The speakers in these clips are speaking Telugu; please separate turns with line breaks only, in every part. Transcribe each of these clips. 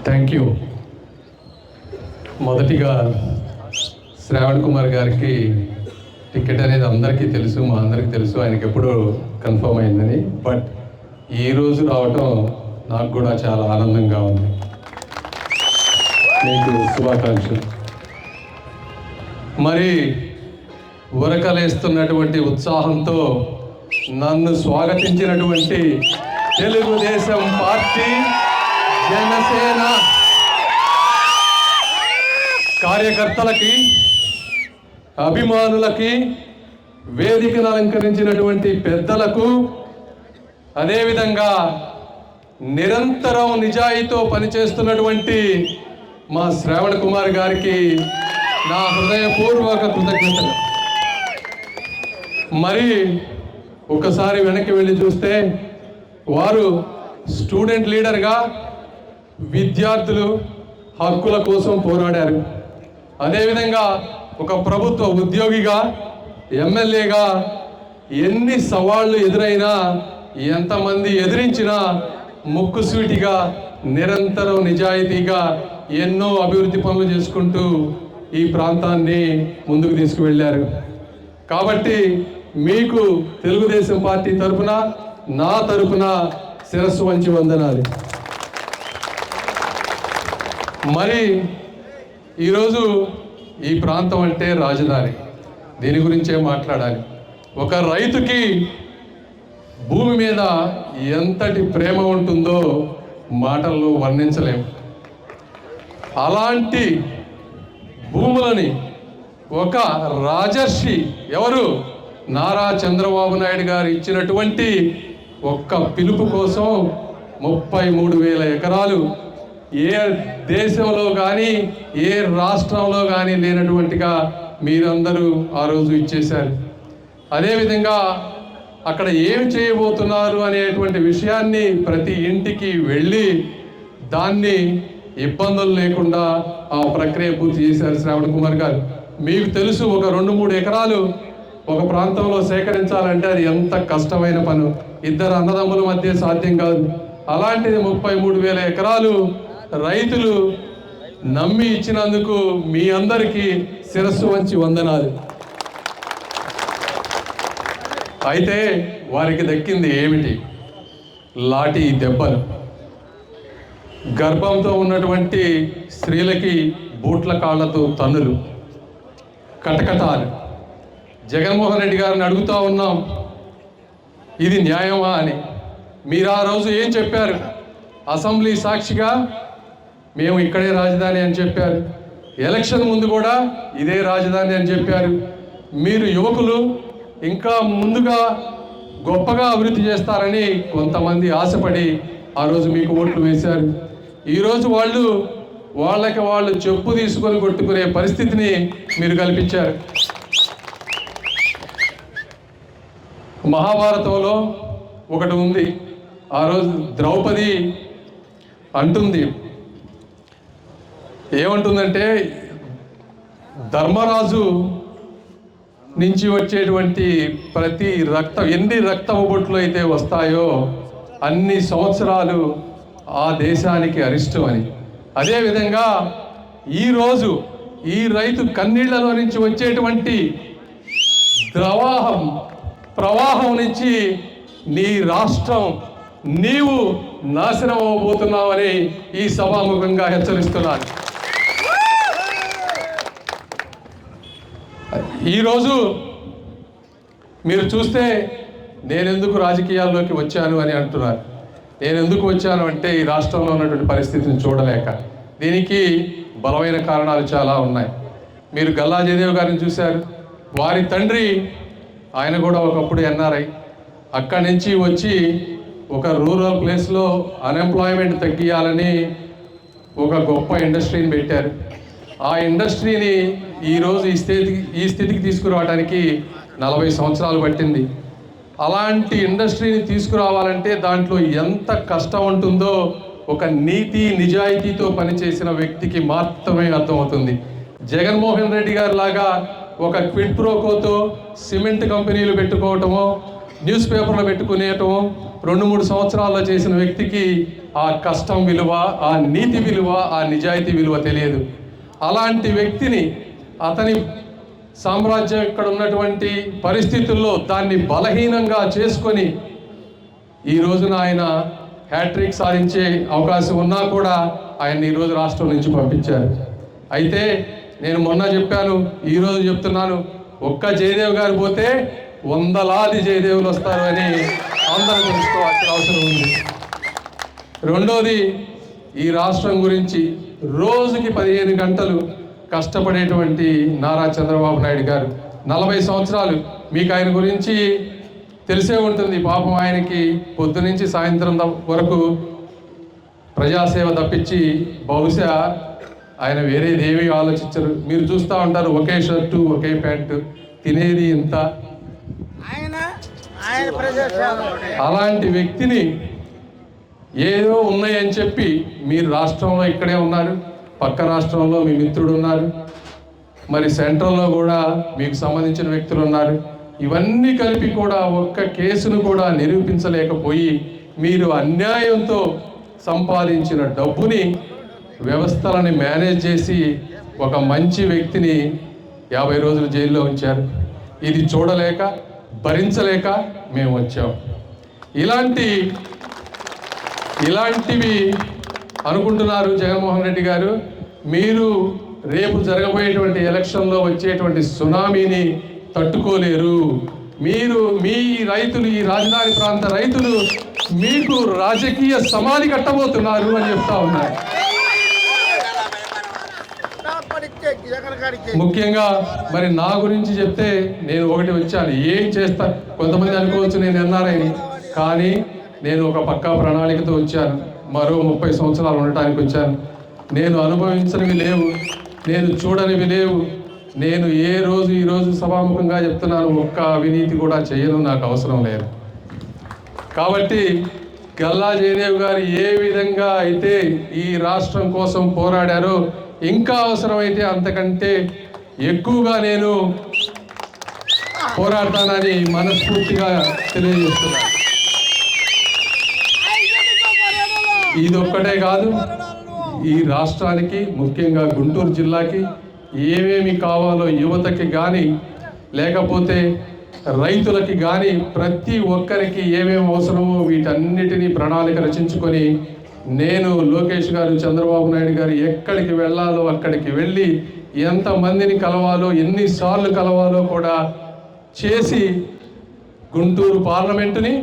Thank you. మొదటిగా శ్రావణ్ కుమార్ గారికి టికెట్ అనేది అందరికీ తెలుసు, మా అందరికీ తెలుసు, ఆయనకి ఎప్పుడు కన్ఫర్మ్ అయిందని. బట్ ఈరోజు రావటం నాకు కూడా చాలా ఆనందంగా ఉంది. మీకు శుభాకాంక్షలు. మరి ఉరకలేస్తున్నటువంటి ఉత్సాహంతో నన్ను స్వాగతించినటువంటి తెలుగుదేశం పార్టీ, జనసేన కార్యకర్తలకి, అభిమానులకి, వేదికను అలంకరించినటువంటి పెద్దలకు, అదేవిధంగా నిరంతరం నిజాయితీతో పనిచేస్తున్నటువంటి మా శ్రావణ్ కుమార్ గారికి నా హృదయపూర్వక కృతజ్ఞతలు. మరి ఒక్కసారి వెనక్కి వెళ్ళి చూస్తే వారు స్టూడెంట్ లీడర్గా విద్యార్థులు హక్కుల కోసం పోరాడారు. అదేవిధంగా ఒక ప్రభుత్వ ఉద్యోగిగా, ఎమ్మెల్యేగా ఎన్ని సవాళ్లు ఎదురైనా, ఎంతమంది ఎదిరించినా ముక్కుసూటిగా నిరంతరం నిజాయితీగా ఎన్నో అభివృద్ధి పనులు చేసుకుంటూ ఈ ప్రాంతాన్ని ముందుకు తీసుకువెళ్ళారు. కాబట్టి మీకు తెలుగుదేశం పార్టీ తరఫున, నా తరఫున శిరస్సు వంచి వందనాలు. మరి ఈరోజు ఈ ప్రాంతం అంటే రాజధాని, దీని గురించే మాట్లాడాలి. ఒక రైతుకి భూమి మీద ఎంతటి ప్రేమ ఉంటుందో మాటల్లో వర్ణించలేము. అలాంటి భూములని ఒక రాజర్షి, ఎవరు, నారా చంద్రబాబు నాయుడు గారు ఇచ్చినటువంటి ఒక్క పిలుపు కోసం 33,000 ఎకరాలు ఏ దేశంలో కానీ ఏ రాష్ట్రంలో కానీ లేనటువంటిగా మీరందరూ ఆ రోజు ఇచ్చేశారు. అదేవిధంగా అక్కడ ఏమి చేయబోతున్నారు అనేటువంటి విషయాన్ని ప్రతి ఇంటికి వెళ్ళి దాన్ని ఇబ్బందులు లేకుండా ఆ ప్రక్రియ పూర్తి చేశారు శ్రావణ్ కుమార్ గారు. మీకు తెలుసు, ఒక 2-3 ఎకరాలు ఒక ప్రాంతంలో సేకరించాలంటే అది ఎంత కష్టమైన పని, ఇద్దరు అన్నదమ్ముల మధ్య సాధ్యం కాదు. అలాంటిది 33,000 ఎకరాలు రైతులు నమ్మి ఇచ్చినందుకు మీ అందరికీ శిరస్సు వంచి వందనాలు. అయితే వారికి దక్కింది ఏమిటి? లాఠీ దెబ్బలు. గర్భంతో ఉన్నటువంటి స్త్రీలకి బూట్ల కాళ్లతో తన్నులు, కటకటాలు. జగన్మోహన్ రెడ్డి గారిని అడుగుతూ ఉన్నాం, ఇది న్యాయమా అని. మీరు ఆ రోజు ఏం చెప్పారు? అసెంబ్లీ సాక్షిగా మేము ఇక్కడే రాజధాని అని చెప్పారు. ఎలక్షన్ ముందు కూడా ఇదే రాజధాని అని చెప్పారు. మీరు యువకులు ఇంకా ముందుగా గొప్పగా అభివృద్ధి చేస్తారని కొంతమంది ఆశపడి ఆ రోజు మీకు ఓట్లు వేశారు. ఈరోజు వాళ్ళకి వాళ్ళు చెప్పు తీసుకొని కొట్టుకునే పరిస్థితిని మీరు కల్పించారు. మహాభారతంలో ఒకటి ఉంది. ఆ రోజు ద్రౌపది అంటుంది, ఏమంటుందంటే, ధర్మరాజు నుంచి వచ్చేటువంటి ప్రతి ఎన్ని రక్తపు బొట్లు అయితే వస్తాయో అన్ని సంవత్సరాలు ఆ దేశానికి అరిష్టం అని. అదేవిధంగా ఈరోజు ఈ రైతు కన్నీళ్లలో నుంచి వచ్చేటువంటి ప్రవాహం నుంచి నీ రాష్ట్రం, నీవు నాశనం అవ్వబోతున్నావని ఈ సభాముఖంగా హెచ్చరిస్తున్నాను. ఈరోజు మీరు చూస్తే నేను ఎందుకు రాజకీయాల్లోకి వచ్చాను అని అంటున్నారు. నేను ఎందుకు వచ్చాను అంటే ఈ రాష్ట్రంలో ఉన్నటువంటి పరిస్థితిని చూడలేక. దీనికి బలమైన కారణాలు చాలా ఉన్నాయి. మీరు గల్లా జయదేవ్ గారిని చూశారు. వారి తండ్రి, ఆయన కూడా ఒకప్పుడు ఎన్ఆర్ఐ, అక్కడి నుంచి వచ్చి ఒక రూరల్ ప్లేస్లో అన్ఎంప్లాయ్మెంట్ తగ్గియాలని ఒక గొప్ప ఇండస్ట్రీని పెట్టారు. ఆ ఇండస్ట్రీని ఈరోజు ఈ స్థితికి తీసుకురావడానికి 40 సంవత్సరాలు పట్టింది. అలాంటి ఇండస్ట్రీని తీసుకురావాలంటే దాంట్లో ఎంత కష్టం ఉంటుందో ఒక నీతి నిజాయితీతో పనిచేసిన వ్యక్తికి మాత్రమే అర్థమవుతుంది. జగన్మోహన్ రెడ్డి గారి లాగా ఒక క్విడ్ ప్రోకోతో సిమెంట్ కంపెనీలు పెట్టుకోవటమో, న్యూస్ పేపర్లో పెట్టుకునేయటం 2-3 సంవత్సరాల్లో చేసిన వ్యక్తికి ఆ కష్టం విలువ, ఆ నీతి విలువ, ఆ నిజాయితీ విలువ తెలియదు. అలాంటి వ్యక్తిని అతని సామ్రాజ్యం ఇక్కడ ఉన్నటువంటి పరిస్థితుల్లో దాన్ని బలహీనంగా చేసుకొని ఈ రోజున ఆయన హ్యాట్రిక్ సాధించే అవకాశం ఉన్నా కూడా ఆయన ఈరోజు రాష్ట్రం నుంచి పంపించారు. అయితే నేను మొన్న చెప్పాను, ఈరోజు చెప్తున్నాను, ఒక్క జయదేవ్ గారు పోతే 100లాది జయదేవులు వస్తారు అని అందరూ తెలుసుకోవాల్సిన అవసరం ఉంది. రెండోది, ఈ రాష్ట్రం గురించి రోజుకి 15 గంటలు కష్టపడేటువంటి నారా చంద్రబాబు నాయుడు గారు 40 సంవత్సరాలు. మీకు ఆయన గురించి తెలిసే ఉంటుంది. పాపం ఆయనకి పొద్దునుంచి సాయంత్రం వరకు ప్రజాసేవ తప్పించి బహుశా ఆయన వేరేదేమీ ఆలోచించరు. మీరు చూస్తూ ఉంటారు, ఒకే షర్టు ఒకే ప్యాంటు, తినేది ఇంత. అలాంటి వ్యక్తిని ఏదో ఉన్నాయని చెప్పి మీరు రాష్ట్రంలో ఇక్కడే ఉన్నారు, పక్క రాష్ట్రంలో మీ మిత్రుడు ఉన్నారు, మరి సెంట్రల్లో కూడా మీకు సంబంధించిన వ్యక్తులు ఉన్నారు. ఇవన్నీ కలిపి కూడా ఒక్క కేసును కూడా నిరూపించలేకపోయి మీరు అన్యాయంతో సంపాదించిన డబ్బుని, వ్యవస్థలని మేనేజ్ చేసి ఒక మంచి వ్యక్తిని 50 రోజులు జైల్లో ఉంచారు. ఇది చూడలేక, భరించలేక మేము వచ్చాం. ఇలాంటివి అనుకుంటున్నారు జగన్మోహన్ రెడ్డి గారు. మీరు రేపు జరగబోయేటువంటి ఎలక్షన్లో వచ్చేటువంటి సునామీని తట్టుకోలేరు. మీరు మీ రైతులు, ఈ రాజధాని ప్రాంత రైతులు మీకు రాజకీయ సమాధి కట్టబోతున్నారు అని చెప్తా ఉన్నారు. ముఖ్యంగా మరి నా గురించి చెప్తే నేను ఒకటి వచ్చాను, ఏం చేస్తా. కొంతమంది అనుకోవచ్చు నేను ఎన్ఆర్ఐని, కానీ నేను ఒక పక్కా ప్రణాళికతో వచ్చాను. మరో 30 సంవత్సరాలు ఉండటానికి వచ్చాను. నేను అనుభవించనివి లేవు, నేను చూడనివి లేవు. నేను ఈరోజు సభాముఖంగా చెప్తున్నాను, ఒక్క అవినీతి కూడా చేయను, నాకు అవసరం లేదు. కాబట్టి గల్లా జయదేవ్ గారు ఏ విధంగా అయితే ఈ రాష్ట్రం కోసం పోరాడారో, ఇంకా అవసరమైతే అంతకంటే ఎక్కువగా నేను పోరాడతానని మనస్ఫూర్తిగా తెలియజేస్తున్నాను. ఇదొక్కటే కాదు, ఈ రాష్ట్రానికి, ముఖ్యంగా గుంటూరు జిల్లాకి ఏమేమి కావాలో యువతకి కానీ, లేకపోతే రైతులకి కానీ, ప్రతి ఒక్కరికి ఏమేమి అవసరమో వీటన్నిటినీ ప్రణాళిక రచించుకొని నేను, లోకేష్ గారు, చంద్రబాబు నాయుడు గారు ఎక్కడికి వెళ్ళాలో అక్కడికి వెళ్ళి ఎంతమందిని కలవాలో, ఎన్నిసార్లు కలవాలో కూడా చేసి గుంటూరు పార్లమెంటుని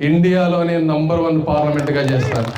ఇండియాలోనే నంబర్ 1 పార్లమెంటుగా చేస్తాను.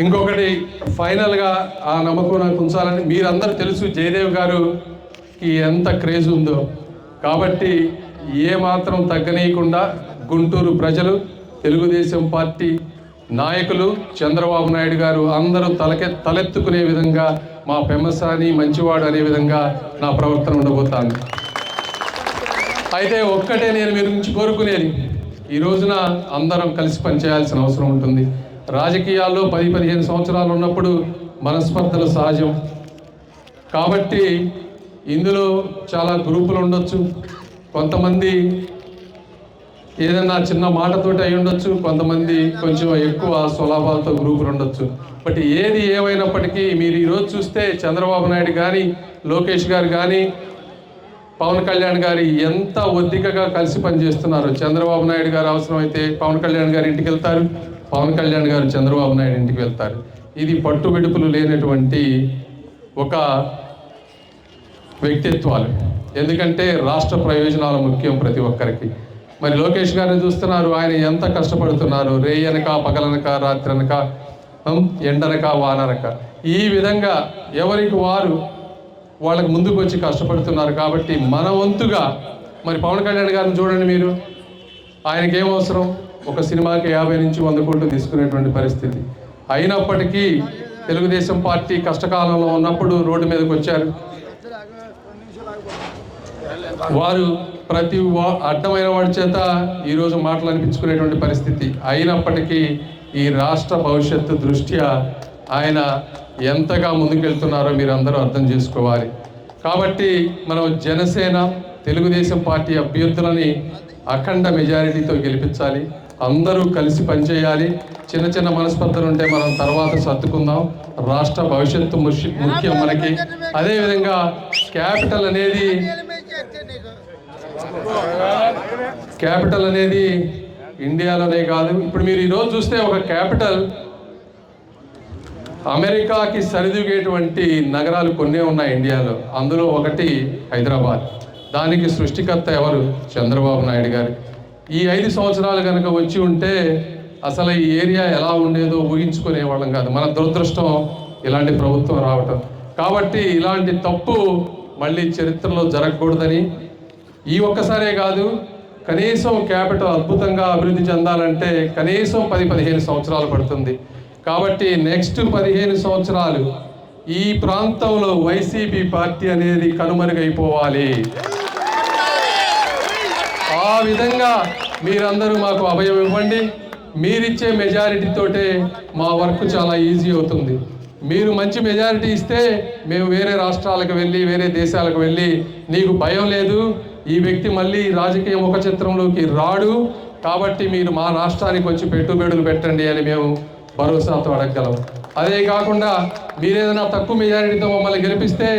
ఇంకొకటి ఫైనల్గా ఆ నమ్మకం నాకు ఉంచాలని, మీరందరూ తెలుసు జయదేవ్ గారుకి ఎంత క్రేజ్ ఉందో. కాబట్టి ఏమాత్రం తగ్గనీయకుండా గుంటూరు ప్రజలు, తెలుగుదేశం పార్టీ నాయకులు, చంద్రబాబు నాయుడు గారు అందరూ తలెత్తుకునే విధంగా, మా పెమ్మసాని మంచివాడు అనే విధంగా నా ప్రవర్తన ఉండబోతాను. అయితే ఒక్కటే నేను మీ నుంచి కోరుకునేది, ఈ రోజున అందరం కలిసి పనిచేయాల్సిన అవసరం ఉంటుంది. రాజకీయాల్లో 10-15 సంవత్సరాలు ఉన్నప్పుడు మనస్పర్ధలు సహజం. కాబట్టి ఇందులో చాలా గ్రూపులు ఉండొచ్చు. కొంతమంది ఏదన్నా చిన్న మాటతోటి అయి ఉండొచ్చు, కొంతమంది కొంచెం ఎక్కువ స్వలాభాలతో గ్రూపులు ఉండొచ్చు. బట్ ఏది ఏమైనప్పటికీ మీరు ఈరోజు చూస్తే చంద్రబాబు నాయుడు కానీ, లోకేష్ గారు కానీ, పవన్ కళ్యాణ్ గారు ఎంత ఒద్దికగా కలిసి పనిచేస్తున్నారు. చంద్రబాబు నాయుడు గారు అవసరమైతే పవన్ కళ్యాణ్ గారు ఇంటికి వెళ్తారు, పవన్ కళ్యాణ్ గారు చంద్రబాబు నాయుడు ఇంటికి వెళ్తారు. ఇది పట్టుబిడుపులు లేనటువంటి ఒక వ్యక్తిత్వాలు. ఎందుకంటే రాష్ట్ర ప్రయోజనాలు ముఖ్యం ప్రతి ఒక్కరికి. మరి లోకేష్ గారిని చూస్తున్నారు, ఆయన ఎంత కష్టపడుతున్నారు. రేయనక, పగలనక, రాత్రనక, ఎండనక, వాననక, ఈ విధంగా ఎవరికి వారు వాళ్ళకి ముందుకు వచ్చి కష్టపడుతున్నారు. కాబట్టి మన వంతుగా మరి పవన్ కళ్యాణ్ గారిని చూడండి మీరు, ఆయనకి ఏం అవసరం, ఒక సినిమాకి 50-100 కోట్లు తీసుకునేటువంటి పరిస్థితి. అయినప్పటికీ తెలుగుదేశం పార్టీ కష్టకాలంలో ఉన్నప్పుడు రోడ్డు మీదకి వచ్చారు. వారు ప్రతి అడ్డమైన వాడి చేత ఈరోజు మాటలు అనిపించుకునేటువంటి పరిస్థితి. అయినప్పటికీ ఈ రాష్ట్ర భవిష్యత్తు దృష్ట్యా ఆయన ఎంతగా ముందుకెళ్తున్నారో మీరు అందరూ అర్థం చేసుకోవాలి. కాబట్టి మనం జనసేన తెలుగుదేశం పార్టీ అభ్యర్థులని అఖండ మెజారిటీతో గెలిపించాలి. అందరూ కలిసి పనిచేయాలి. చిన్న చిన్న మనస్పర్ధలు ఉంటే మనం తర్వాత సర్దుకుందాం. రాష్ట్ర భవిష్యత్తు ముఖ్యం మనకి. అదేవిధంగా క్యాపిటల్ అనేది ఇండియాలోనే కాదు. ఇప్పుడు మీరు ఈరోజు చూస్తే ఒక క్యాపిటల్ అమెరికాకి సరిదూగేటువంటి నగరాలు కొన్నే ఉన్నాయి ఇండియాలో. అందులో ఒకటి హైదరాబాద్. దానికి సృష్టికర్త ఎవరు? చంద్రబాబు నాయుడు గారు. ఈ 5 సంవత్సరాలు కనుక వచ్చి ఉంటే అసలు ఈ ఏరియా ఎలా ఉండేదో ఊహించుకునేవాళ్ళం కాదు. మన దురదృష్టం ఇలాంటి ప్రభుత్వం రావటం. కాబట్టి ఇలాంటి తప్పు మళ్ళీ చరిత్రలో జరగకూడదని ఈ ఒక్కసారే కాదు, కనీసం క్యాపిటల్ అద్భుతంగా అభివృద్ధి చెందాలంటే కనీసం 10-15 సంవత్సరాలు పడుతుంది. కాబట్టి నెక్స్ట్ 15 సంవత్సరాలు ఈ ప్రాంతంలో వైసీపీ పార్టీ అనేది కనుమరుగైపోవాలి. ఆ విధంగా మీరందరూ మాకు అభయం ఇవ్వండి. మీరిచ్చే మెజారిటీతోటే మా వర్క్ చాలా ఈజీ అవుతుంది. మీరు మంచి మెజారిటీ ఇస్తే మేము వేరే రాష్ట్రాలకు వెళ్ళి వేరే దేశాలకు వెళ్ళి నీకు భయం లేదు, ఈ వ్యక్తి మళ్ళీ రాజకీయ ముఖ చిత్రంలోకి రాడు, కాబట్టి మీరు మా రాష్ట్రానికి వచ్చి పెట్టుబడులు పెట్టండి అని మేము భరోసాతో అడగగలం. అదే కాకుండా మీరేదైనా తక్కువ మెజారిటీతో మమ్మల్ని గెలిపిస్తే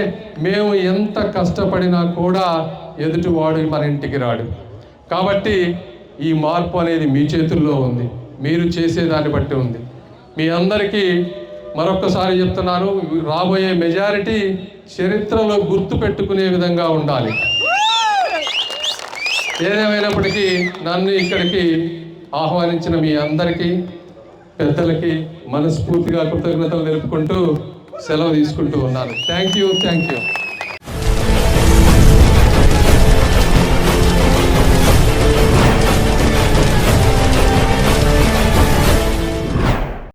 మేము ఎంత కష్టపడినా కూడా ఎదుటివాడు మన ఇంటికి రాడు. కాబట్టి ఈ మార్పు అనేది మీ చేతుల్లో ఉంది, మీరు చేసేదాన్ని బట్టి ఉంది. మీ అందరికీ మరొక్కసారి చెప్తున్నాను, రాబోయే మెజారిటీ చరిత్రలో గుర్తు పెట్టుకునే విధంగా ఉండాలి. ఏదేమైనప్పటికీ నన్ను ఇక్కడికి ఆహ్వానించిన మీ అందరికీ పెద్దలకి మనస్ఫూర్తిగా కృతజ్ఞతలు తెలుపుకుంటూ సెలవు తీసుకుంటూ ఉన్నాను. Thank you.